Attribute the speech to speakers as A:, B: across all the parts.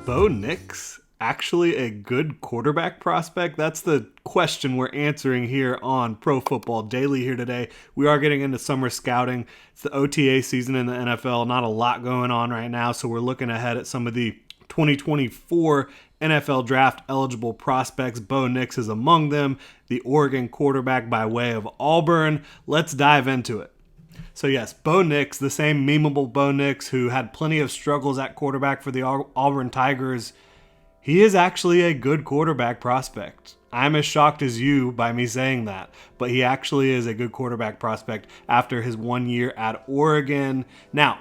A: Bo Nix actually a good quarterback prospect? That's the question we're answering here on Pro Football Daily here today. We are getting into summer scouting. It's the OTA season in the NFL. Not a lot going on right now, so we're looking ahead at some of the 2024 NFL draft eligible prospects. Bo Nix is among them, the Oregon quarterback by way of Auburn. Let's dive into it. So yes, Bo Nix, the same memeable Bo Nix who had plenty of struggles at quarterback for the Auburn Tigers, he is actually a good quarterback prospect. I'm as shocked as you by me saying that, but he actually is a good quarterback prospect after his 1 year at Oregon. Now,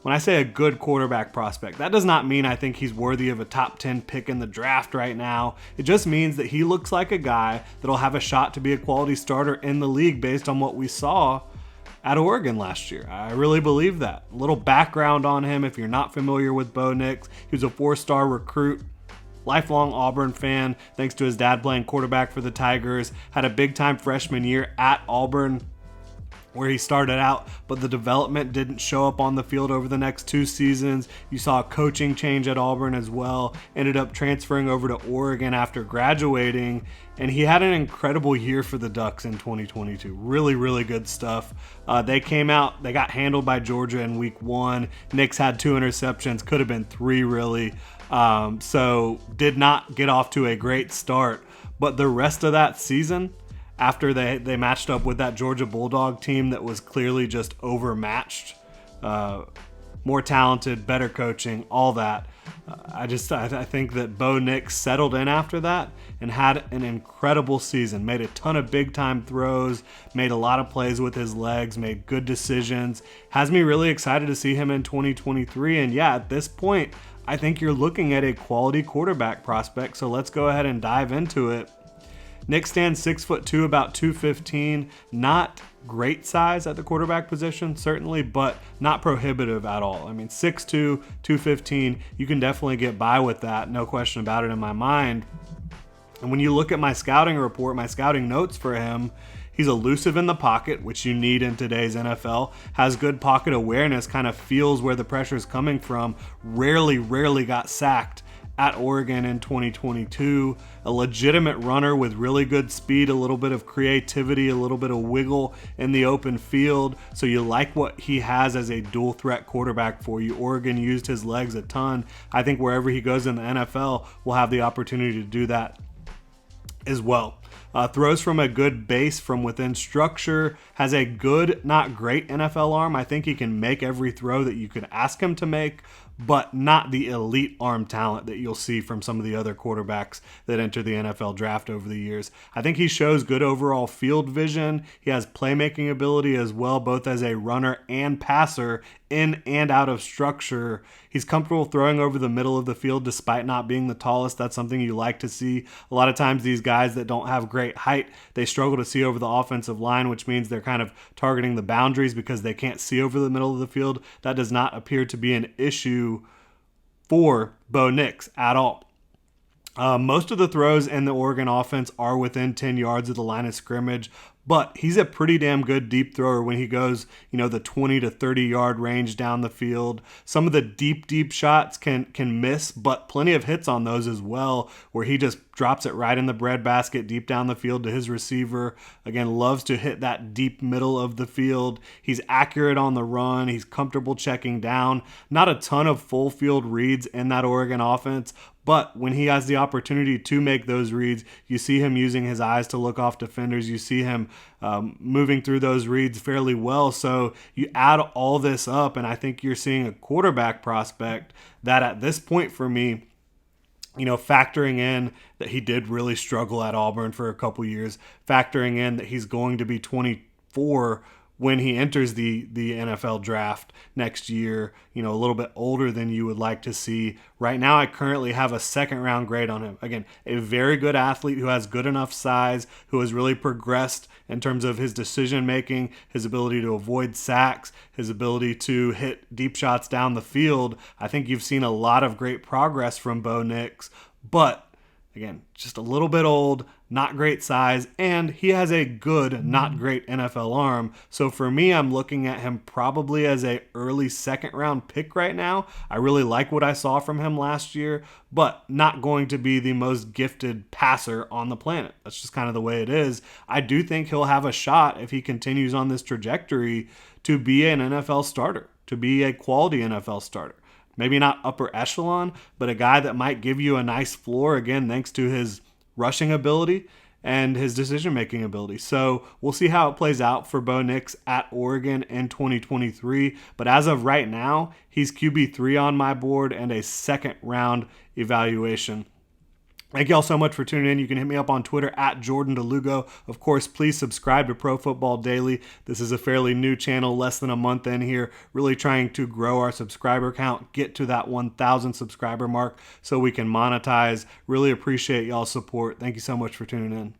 A: when I say a good quarterback prospect, that does not mean I think he's worthy of a top 10 pick in the draft right now. It just means that he looks like a guy that'll have a shot to be a quality starter in the league based on what we saw at Oregon last year. I really believe that. A little background on him if you're not familiar with Bo Nix. He was a 4-star recruit, lifelong Auburn fan, thanks to his dad playing quarterback for the Tigers. Had a big-time freshman year at Auburn where he started out, but the development didn't show up on the field over the next 2 seasons. You saw a coaching change at Auburn as well. Ended up transferring over to Oregon after graduating, and he had an incredible year for the Ducks in 2022. Really, really good stuff. They came out, they got handled by Georgia in week 1. Nix had 2 interceptions, could have been 3 really. So did not get off to a great start. But the rest of that season, after they matched up with that Georgia Bulldog team that was clearly just overmatched, more talented, better coaching, all that. I think that Bo Nix settled in after that and had an incredible season. Made a ton of big-time throws, made a lot of plays with his legs, made good decisions. Has me really excited to see him in 2023. And yeah, at this point, I think you're looking at a quality quarterback prospect. So let's go ahead and dive into it. Nix stands 6'2", about 215. Not great size at the quarterback position, certainly, but not prohibitive at all. I mean, 6'2", 215, you can definitely get by with that, no question about it in my mind. And when you look at my scouting report, my scouting notes for him, he's elusive in the pocket, which you need in today's NFL, has good pocket awareness, kind of feels where the pressure is coming from, rarely got sacked at Oregon in 2022, a legitimate runner with really good speed, a little bit of creativity, a little bit of wiggle in the open field. So you like what he has as a dual threat quarterback for you. Oregon used his legs a ton. I think wherever he goes in the NFL, we'll have the opportunity to do that as well. Throws from a good base from within structure, has a good, not great NFL arm. I think he can make every throw that you could ask him to make, but not the elite arm talent that you'll see from some of the other quarterbacks that enter the NFL draft over the years. I think he shows good overall field vision. He has playmaking ability as well, both as a runner and passer in and out of structure. He's comfortable throwing over the middle of the field despite not being the tallest. That's something you like to see. A lot of times these guys that don't have great height, they struggle to see over the offensive line, which means they're kind of targeting the boundaries because they can't see over the middle of the field. That does not appear to be an issue for Bo Nix at all. Most of the throws in the Oregon offense are within 10 yards of the line of scrimmage, but he's a pretty damn good deep thrower when he goes, the 20 to 30 yard range down the field. Some of the deep shots can miss, but plenty of hits on those as well, where he just drops it right in the breadbasket deep down the field to his receiver. Again, loves to hit that deep middle of the field. He's accurate on the run. He's comfortable checking down. Not a ton of full field reads in that Oregon offense, but when he has the opportunity to make those reads, you see him using his eyes to look off defenders. You see him moving through those reads fairly well. So you add all this up, and I think you're seeing a quarterback prospect that at this point for me, factoring in that he did really struggle at Auburn for a couple years, factoring in that he's going to be 24 when he enters the NFL draft next year, a little bit older than you would like to see. Right now, I currently have a 2nd round grade on him. Again, a very good athlete who has good enough size, who has really progressed in terms of his decision making, his ability to avoid sacks, his ability to hit deep shots down the field. I think you've seen a lot of great progress from Bo Nix, but again, just a little bit old, not great size, and he has a good, not great NFL arm. So for me, I'm looking at him probably as a early second round pick right now. I really like what I saw from him last year, but not going to be the most gifted passer on the planet. That's just kind of the way it is. I do think he'll have a shot if he continues on this trajectory to be an NFL starter, to be a quality NFL starter. Maybe not upper echelon, but a guy that might give you a nice floor, again, thanks to his rushing ability and his decision-making ability. So we'll see how it plays out for Bo Nix at Oregon in 2023. But as of right now, he's QB3 on my board and a second-round evaluation. Thank you all so much for tuning in. You can hit me up on Twitter at Jordan DeLugo. Of course, please subscribe to Pro Football Daily. This is a fairly new channel, less than a month in here, really trying to grow our subscriber count, get to that 1,000 subscriber mark so we can monetize. Really appreciate y'all's support. Thank you so much for tuning in.